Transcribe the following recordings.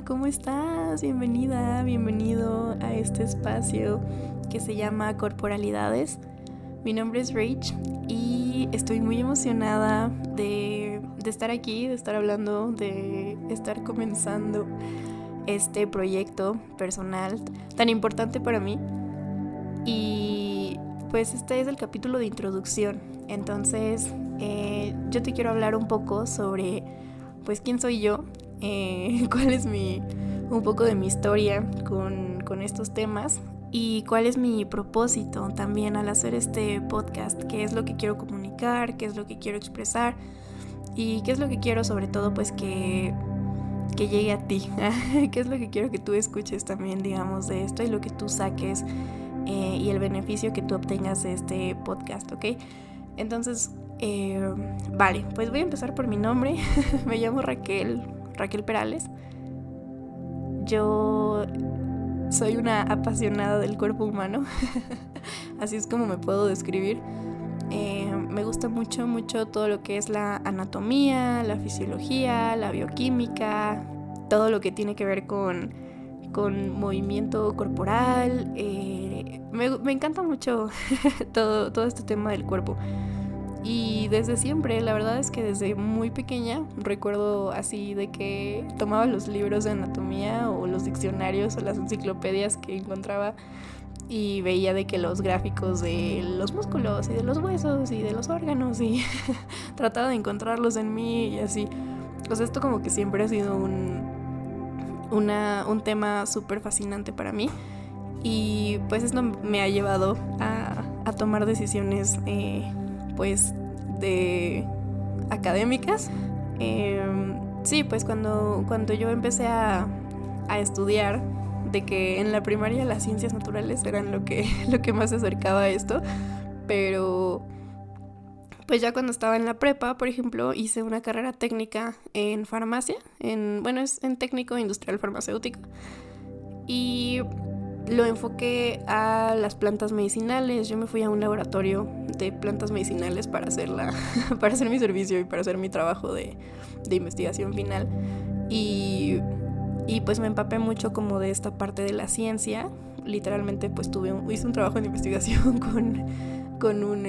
¿cómo estás? Bienvenida, bienvenido a este espacio que se llama Corporalidades. Mi nombre es Rach y estoy muy emocionada de estar aquí, de estar hablando, de estar comenzando este proyecto personal tan importante para mí. Y pues este es el capítulo de introducción. Entonces yo te quiero hablar un poco sobre pues quién soy yo, cuál es un poco de mi historia con estos temas y cuál es mi propósito también al hacer este podcast, qué es lo que quiero comunicar, qué es lo que quiero expresar y qué es lo que quiero sobre todo pues que llegue a ti, qué es lo que quiero que tú escuches también, digamos, de esto y lo que tú saques y el beneficio que tú obtengas de este podcast, ¿ok? Entonces, vale, pues voy a empezar por mi nombre. Me llamo Raquel Perales. Yo soy una apasionada del cuerpo humano. Así es como me puedo describir. Me gusta mucho todo lo que es la anatomía, la fisiología, la bioquímica, todo lo que tiene que ver con movimiento corporal. Me encanta mucho todo este tema del cuerpo. Y desde siempre, la verdad es que desde muy pequeña recuerdo así de que tomaba los libros de anatomía o los diccionarios o las enciclopedias que encontraba y veía de que los gráficos de los músculos y de los huesos y de los órganos y trataba de encontrarlos en mí y así. O sea, esto como que siempre ha sido un tema súper fascinante para mí y pues esto me ha llevado a tomar decisiones pues de académicas. Sí, pues cuando yo empecé a estudiar, de que en la primaria las ciencias naturales eran lo que más se acercaba a esto, pero pues ya cuando estaba en la prepa, por ejemplo, hice una carrera técnica en farmacia, es en técnico industrial farmacéutico, y lo enfoqué a las plantas medicinales. Yo me fui a un laboratorio de plantas medicinales para hacer mi servicio y para hacer mi trabajo de investigación final. Y pues me empapé mucho como de esta parte de la ciencia. Literalmente pues hice un trabajo de investigación con un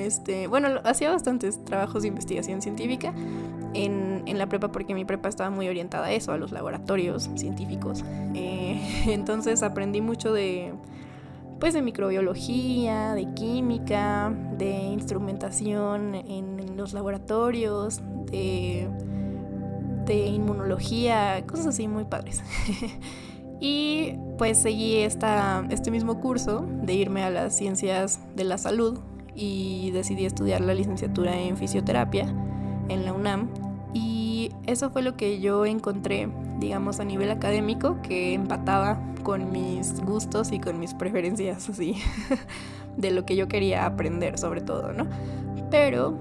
hacía bastantes trabajos de investigación científica en la prepa, porque mi prepa estaba muy orientada a eso, a los laboratorios científicos. Entonces aprendí mucho de microbiología, de química, de instrumentación en los laboratorios, de inmunología, cosas así muy padres. Y pues seguí este mismo curso de irme a las ciencias de la salud y decidí estudiar la licenciatura en fisioterapia en la UNAM, y eso fue lo que yo encontré, digamos, a nivel académico, que empataba con mis gustos y con mis preferencias así de lo que yo quería aprender sobre todo, ¿no? Pero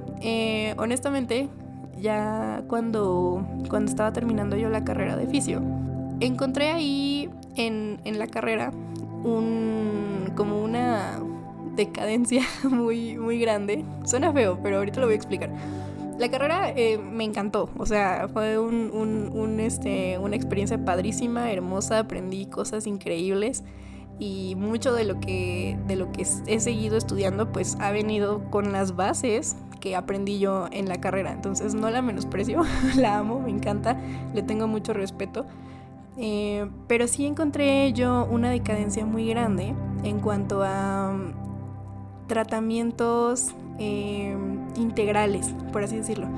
honestamente, ya cuando estaba terminando yo la carrera de fisio, encontré ahí en la carrera como una decadencia muy, muy grande. Suena feo, pero ahorita lo voy a explicar. La carrera me encantó, o sea, fue una experiencia padrísima, hermosa, aprendí cosas increíbles y mucho de lo que he seguido estudiando pues ha venido con las bases que aprendí yo en la carrera. Entonces no la menosprecio, la amo, me encanta, le tengo mucho respeto. Pero sí encontré yo una decadencia muy grande en cuanto a tratamientos integrales, por así decirlo.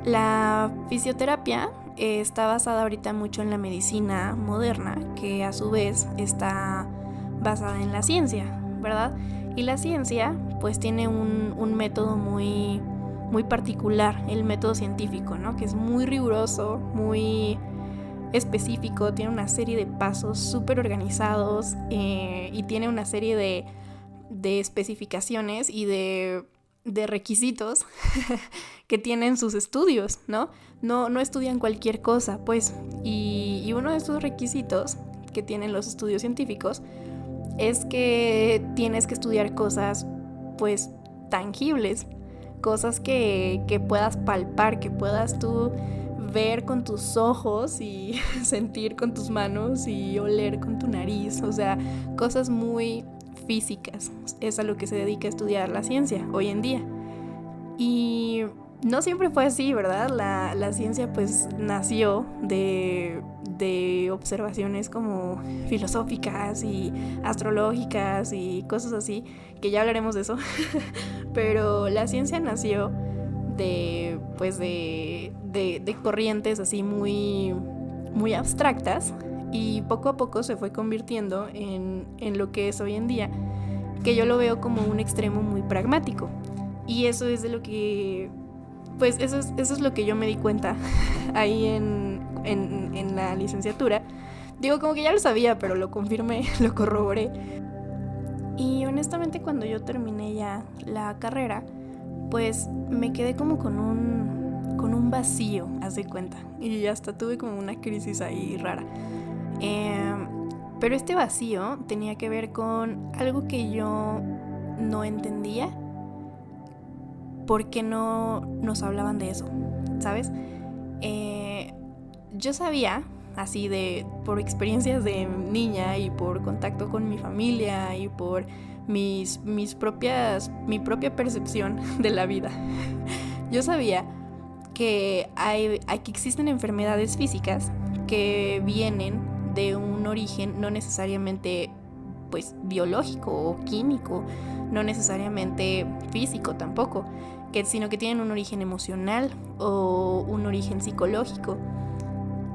La fisioterapia está basada ahorita mucho en la medicina moderna, que a su vez está basada en la ciencia, ¿verdad? Y la ciencia pues tiene un método muy, muy particular, el método científico, ¿no? Que es muy riguroso, muy específico, tiene una serie de pasos súper organizados y tiene una serie de especificaciones y de requisitos que tienen sus estudios, ¿no? No estudian cualquier cosa, pues. Y uno de estos requisitos que tienen los estudios científicos es que tienes que estudiar cosas, pues, tangibles, cosas que puedas palpar, que puedas tú ver con tus ojos y sentir con tus manos y oler con tu nariz, o sea, cosas muy físicas. Es a lo que se dedica a estudiar la ciencia hoy en día. Y no siempre fue así, ¿verdad? La ciencia pues nació de observaciones como filosóficas y astrológicas y cosas así, que ya hablaremos de eso. Pero la ciencia nació de corrientes así muy, muy abstractas, y poco a poco se fue convirtiendo en lo que es hoy en día, que yo lo veo como un extremo muy pragmático. Y eso es de lo que, pues eso es lo que yo me di cuenta ahí en la licenciatura. Digo, como que ya lo sabía, pero lo confirmé, lo corroboré. Y honestamente, cuando yo terminé ya la carrera, pues me quedé como con un vacío, haz de cuenta. Y hasta tuve como una crisis ahí rara. Pero este vacío tenía que ver con algo que yo no entendía. ¿Por qué no nos hablaban de eso? ¿Sabes? Yo sabía, así por experiencias de niña y por contacto con mi familia y por mi propia percepción de la vida. Yo sabía que que existen enfermedades físicas que vienen de un origen no necesariamente pues biológico o químico, no necesariamente físico tampoco, sino que tienen un origen emocional o un origen psicológico.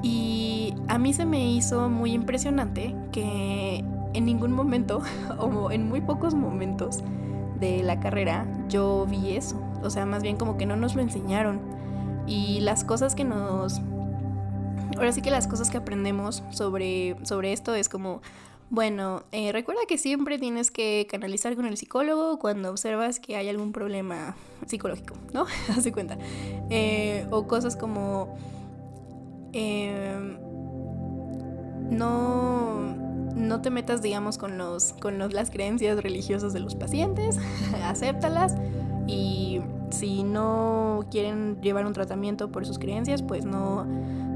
Y a mí se me hizo muy impresionante que en ningún momento, o en muy pocos momentos de la carrera, yo vi eso. O sea, más bien como que no nos lo enseñaron. Y las cosas que ahora sí que las cosas que aprendemos sobre esto es como, bueno, recuerda que siempre tienes que canalizar con el psicólogo cuando observas que hay algún problema psicológico, ¿no? Haz de cuenta. O cosas como, no te metas, digamos, con las creencias religiosas de los pacientes, acéptalas, y si no quieren llevar un tratamiento por sus creencias, pues no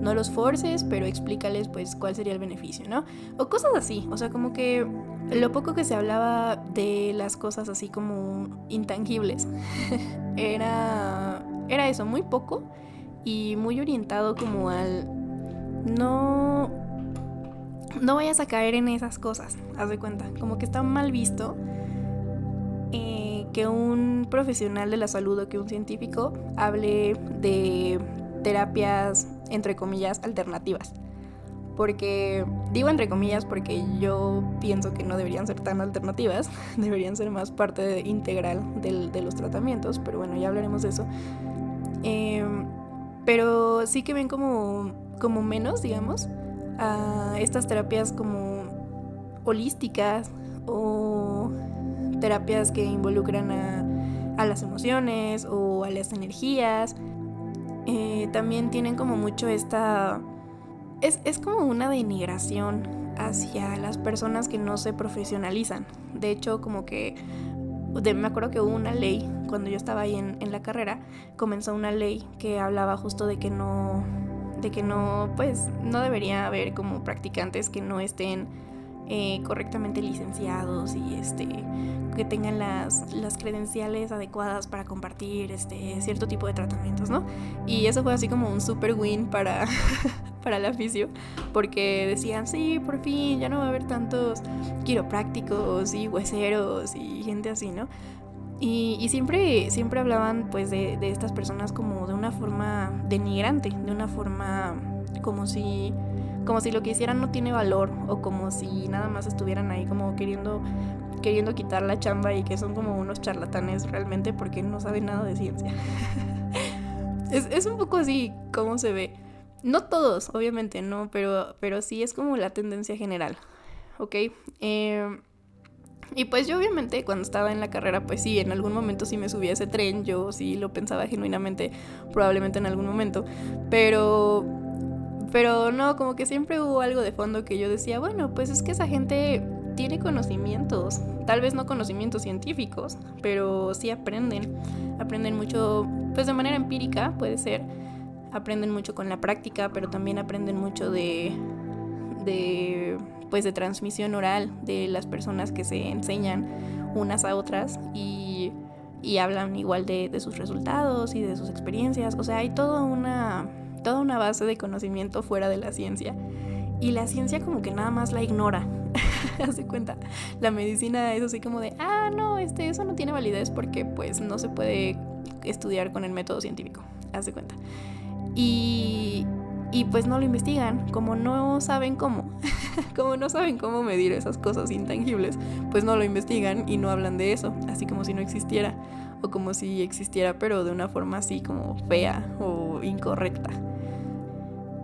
los forces, pero explícales pues cuál sería el beneficio, ¿no? O cosas así, o sea, como que lo poco que se hablaba de las cosas así como intangibles era eso, muy poco, y muy orientado como al no vayas a caer en esas cosas, haz de cuenta, como que está mal visto que un profesional de la salud o que un científico hable de terapias, entre comillas, alternativas. Porque, digo entre comillas porque yo pienso que no deberían ser tan alternativas, deberían ser más parte integral de los tratamientos, pero bueno, ya hablaremos de eso. Pero sí que ven como menos, digamos, a estas terapias como holísticas o terapias que involucran a las emociones o a las energías. También tienen como mucho esta... Es como una denigración hacia las personas que no se profesionalizan. De hecho, como que... me acuerdo que hubo una ley, cuando yo estaba ahí en la carrera, comenzó una ley que hablaba justo de que no, pues, no debería haber como practicantes que no estén correctamente licenciados y que tengan las credenciales adecuadas para compartir cierto tipo de tratamientos, ¿no? Y eso fue así como un super win para la fisio, porque decían, sí, por fin ya no va a haber tantos quiroprácticos y hueseros y gente así, ¿no? Y siempre hablaban pues de estas personas como de una forma denigrante, de una forma como si lo que hicieran no tiene valor, o como si nada más estuvieran ahí como queriendo quitar la chamba y que son como unos charlatanes realmente porque no saben nada de ciencia. Es un poco así como se ve. No todos, obviamente, no, pero sí es como la tendencia general, ¿ok? Y pues yo obviamente cuando estaba en la carrera, pues sí, en algún momento sí me subí a ese tren, yo sí lo pensaba genuinamente, probablemente en algún momento, pero no, como que siempre hubo algo de fondo que yo decía, bueno, pues es que esa gente tiene conocimientos, tal vez no conocimientos científicos, pero sí aprenden mucho, pues de manera empírica, puede ser, aprenden mucho con la práctica, pero también aprenden mucho de transmisión oral de las personas que se enseñan unas a otras y hablan igual de sus resultados y de sus experiencias. O sea, hay toda una base de conocimiento fuera de la ciencia, y la ciencia como que nada más la ignora. Haz de cuenta, la medicina es así como de, no, eso no tiene validez porque pues no se puede estudiar con el método científico. Haz de cuenta. Y pues no lo investigan, como no saben cómo. Como no saben cómo medir esas cosas intangibles, pues no lo investigan y no hablan de eso, así como si no existiera, o como si existiera pero de una forma así como fea o incorrecta.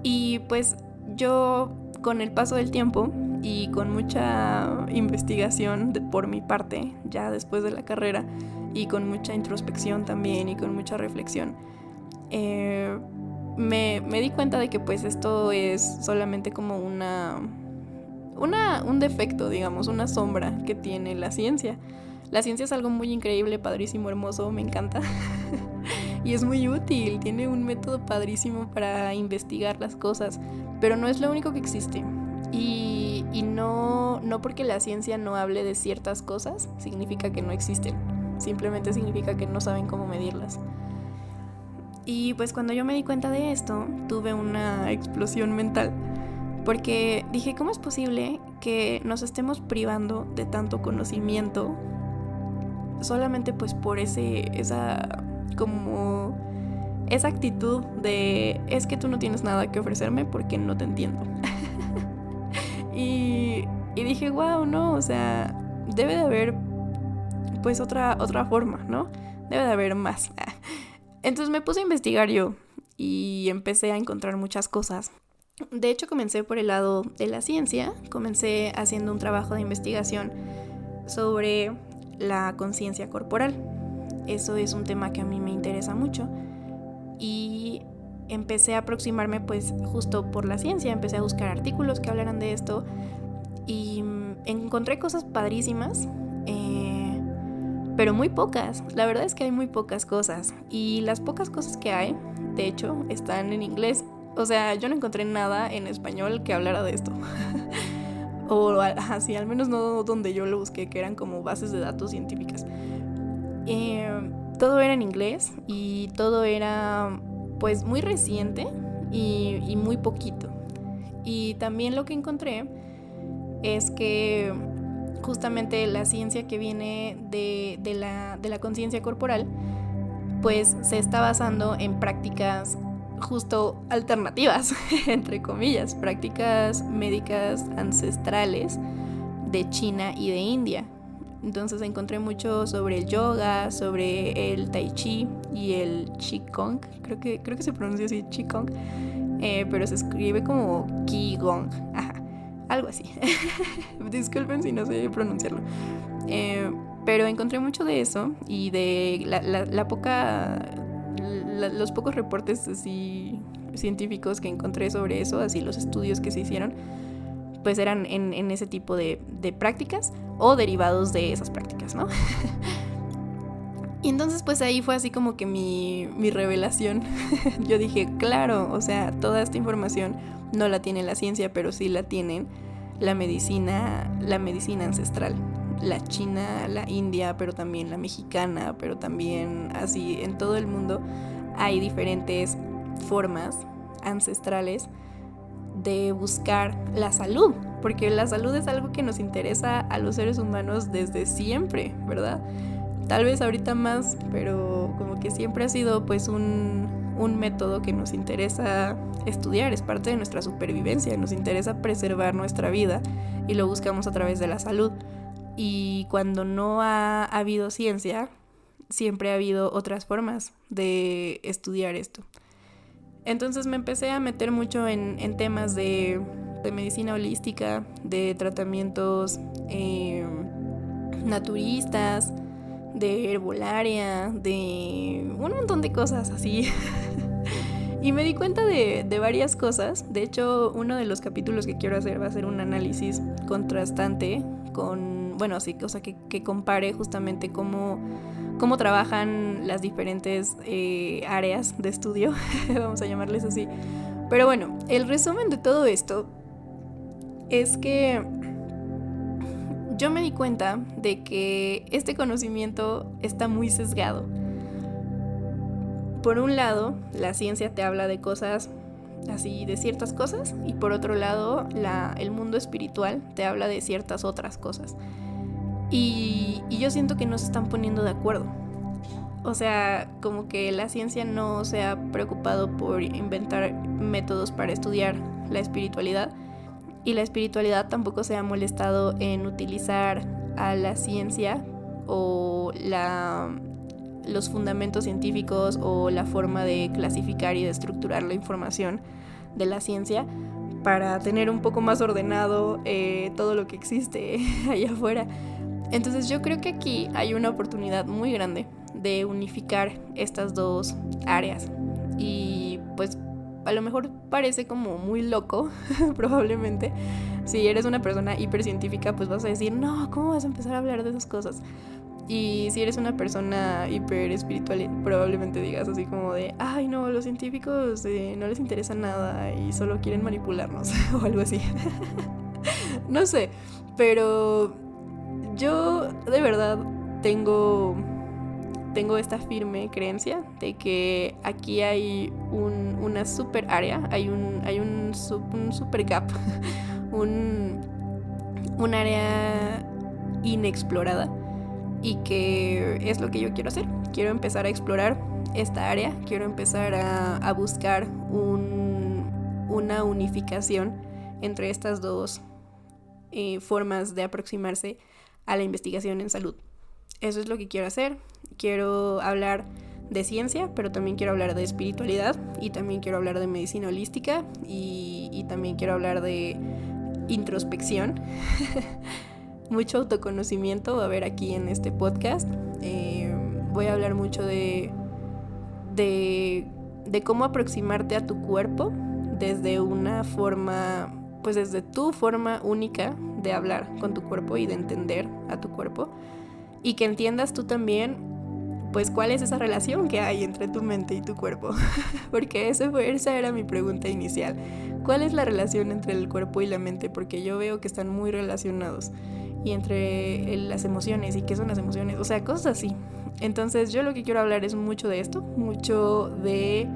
Y pues yo, con el paso del tiempo y con mucha investigación por mi parte, ya después de la carrera, y con mucha introspección también y con mucha reflexión, me di cuenta de que pues esto es solamente como un defecto, digamos, una sombra que tiene la ciencia. La ciencia es algo muy increíble, padrísimo, hermoso, me encanta. Y es muy útil, tiene un método padrísimo para investigar las cosas, pero no es lo único que existe. Y no porque la ciencia no hable de ciertas cosas significa que no existen, simplemente significa que no saben cómo medirlas. Y pues cuando yo me di cuenta de esto, tuve una explosión mental, porque dije, ¿cómo es posible que nos estemos privando de tanto conocimiento solamente pues por esa actitud de, es que tú no tienes nada que ofrecerme porque no te entiendo? y dije, wow, no, o sea, debe de haber pues otra forma, ¿no? Debe de haber más. Entonces me puse a investigar yo y empecé a encontrar muchas cosas. De hecho, comencé por el lado de la ciencia, comencé haciendo un trabajo de investigación sobre la conciencia corporal. Eso es un tema que a mí me interesa mucho y empecé a aproximarme pues justo por la ciencia, empecé a buscar artículos que hablaran de esto y encontré cosas padrísimas, pero muy pocas. La verdad es que hay muy pocas cosas, y las pocas cosas que hay, de hecho, están en inglés. O sea, yo no encontré nada en español que hablara de esto. O así, al menos no donde yo lo busqué, que eran como bases de datos científicas. Todo era en inglés y todo era pues muy reciente y muy poquito. Y también lo que encontré es que justamente la ciencia que viene de la conciencia corporal pues se está basando en prácticas justo alternativas, entre comillas, prácticas médicas ancestrales de China y de India. Entonces encontré mucho sobre el yoga, sobre el tai chi y el qigong, creo que se pronuncia así, qigong, pero se escribe como qigong, algo así. Disculpen si no sé pronunciarlo. Pero encontré mucho de eso y de los pocos reportes así científicos que encontré sobre eso, así los estudios que se hicieron, pues eran en ese tipo de prácticas o derivados de esas prácticas, ¿no? Y entonces pues ahí fue así como que mi revelación. Yo dije, claro, o sea, toda esta información no la tiene la ciencia, pero sí la tienen la medicina ancestral. La china, la india, pero también la mexicana, pero también así en todo el mundo hay diferentes formas ancestrales de buscar la salud, porque la salud es algo que nos interesa a los seres humanos desde siempre, ¿verdad? Tal vez ahorita más, pero como que siempre ha sido pues un método que nos interesa estudiar, es parte de nuestra supervivencia, nos interesa preservar nuestra vida y lo buscamos a través de la salud. Y cuando no ha habido ciencia, siempre ha habido otras formas de estudiar esto. Entonces me empecé a meter mucho en temas de medicina holística, de tratamientos naturistas, de herbolaria, de un montón de cosas así. Y me di cuenta de varias cosas. De hecho, uno de los capítulos que quiero hacer va a ser un análisis contrastante con bueno, sí, o sea, que compare justamente cómo trabajan las diferentes áreas de estudio, vamos a llamarles así. Pero bueno, el resumen de todo esto es que yo me di cuenta de que este conocimiento está muy sesgado. Por un lado, la ciencia te habla de cosas así, de ciertas cosas, y por otro lado, el mundo espiritual te habla de ciertas otras cosas. Y yo siento que no se están poniendo de acuerdo. O sea, como que la ciencia no se ha preocupado por inventar métodos para estudiar la espiritualidad, y la espiritualidad tampoco se ha molestado en utilizar a la ciencia o los fundamentos científicos o la forma de clasificar y de estructurar la información de la ciencia para tener un poco más ordenado todo lo que existe allá afuera. Entonces yo creo que aquí hay una oportunidad muy grande de unificar estas dos áreas, y pues a lo mejor parece como muy loco, probablemente. Si eres una persona hipercientífica, pues vas a decir, no, ¿cómo vas a empezar a hablar de esas cosas? Y si eres una persona hiper espiritual, probablemente digas así como de, ay no, los científicos no les interesa nada y solo quieren manipularnos o algo así. No sé, pero yo de verdad tengo esta firme creencia de que aquí hay una super área, hay un super gap, un área inexplorada, y que es lo que yo quiero hacer. Quiero empezar a explorar esta área, quiero empezar a buscar una unificación entre estas dos formas de aproximarse a la investigación en salud. Eso es lo que quiero hacer. Quiero hablar de ciencia, pero también quiero hablar de espiritualidad, y también quiero hablar de medicina holística, y también quiero hablar de introspección. Mucho autoconocimiento va a haber aquí en este podcast. Voy a hablar mucho de cómo aproximarte a tu cuerpo desde una forma, pues desde tu forma única de hablar con tu cuerpo y de entender a tu cuerpo, y que entiendas tú también pues cuál es esa relación que hay entre tu mente y tu cuerpo. Porque esa era mi pregunta inicial. ¿Cuál es la relación entre el cuerpo y la mente? Porque yo veo que están muy relacionados. Y entre las emociones, y qué son las emociones, o sea, cosas así. Entonces yo lo que quiero hablar es mucho de esto, mucho de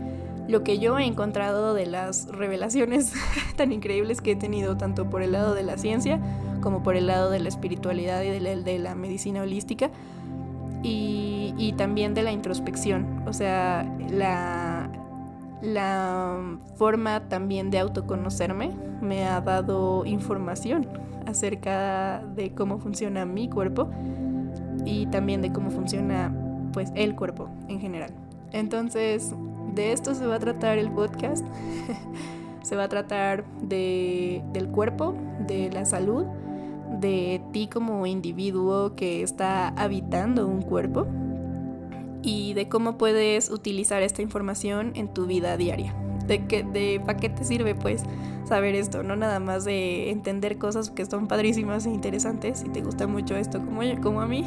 lo que yo he encontrado, de las revelaciones tan increíbles que he tenido, tanto por el lado de la ciencia como por el lado de la espiritualidad y de la medicina holística, y también de la introspección. O sea, la forma también de autoconocerme me ha dado información acerca de cómo funciona mi cuerpo, y también de cómo funciona pues el cuerpo en general. Entonces, de esto se va a tratar el podcast. Se va a tratar del cuerpo, de la salud, de ti como individuo que está habitando un cuerpo, y de cómo puedes utilizar esta información en tu vida diaria. ¿Para qué te sirve pues saber esto? No nada más de entender cosas que son padrísimas e interesantes, si te gusta mucho esto como a mí,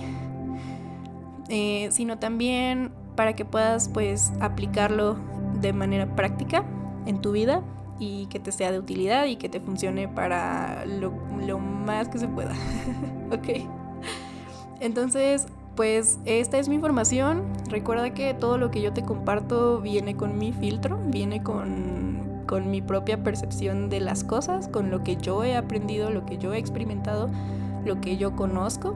sino también para que puedas pues aplicarlo de manera práctica en tu vida, y que te sea de utilidad y que te funcione para lo más que se pueda. Ok. Entonces, pues esta es mi información. Recuerda que todo lo que yo te comparto viene con mi filtro, viene con mi propia percepción de las cosas, con lo que yo he aprendido, lo que yo he experimentado, lo que yo conozco.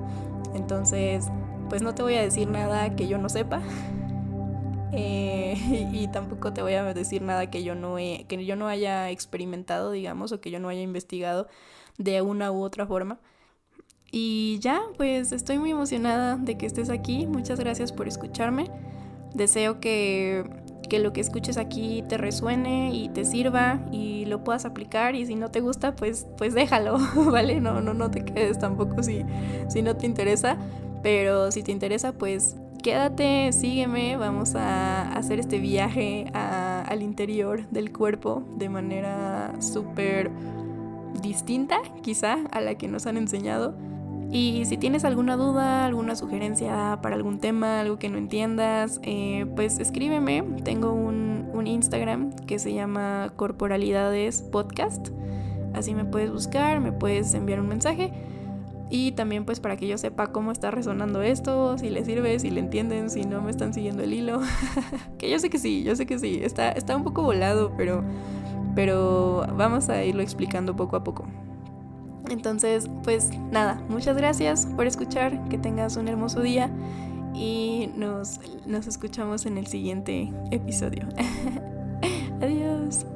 Entonces, pues no te voy a decir nada que yo no sepa. Y tampoco te voy a decir nada que yo no haya experimentado, digamos, o que yo no haya investigado de una u otra forma. Y ya, pues estoy muy emocionada de que estés aquí. Muchas gracias por escucharme. Deseo que lo que escuches aquí te resuene y te sirva y lo puedas aplicar, y si no te gusta, pues déjalo, ¿vale? No te quedes tampoco si no te interesa, pero si te interesa, pues quédate, sígueme, vamos a hacer este viaje al interior del cuerpo de manera súper distinta, quizá, a la que nos han enseñado. Y si tienes alguna duda, alguna sugerencia para algún tema, algo que no entiendas, pues escríbeme. Tengo un Instagram que se llama Corporalidades Podcast. Así me puedes buscar, me puedes enviar un mensaje. Y también pues para que yo sepa cómo está resonando esto, si les sirve, si le entienden, si no me están siguiendo el hilo. Que yo sé que sí. Está un poco volado, pero vamos a irlo explicando poco a poco. Entonces, pues nada, muchas gracias por escuchar, que tengas un hermoso día y nos escuchamos en el siguiente episodio. Adiós.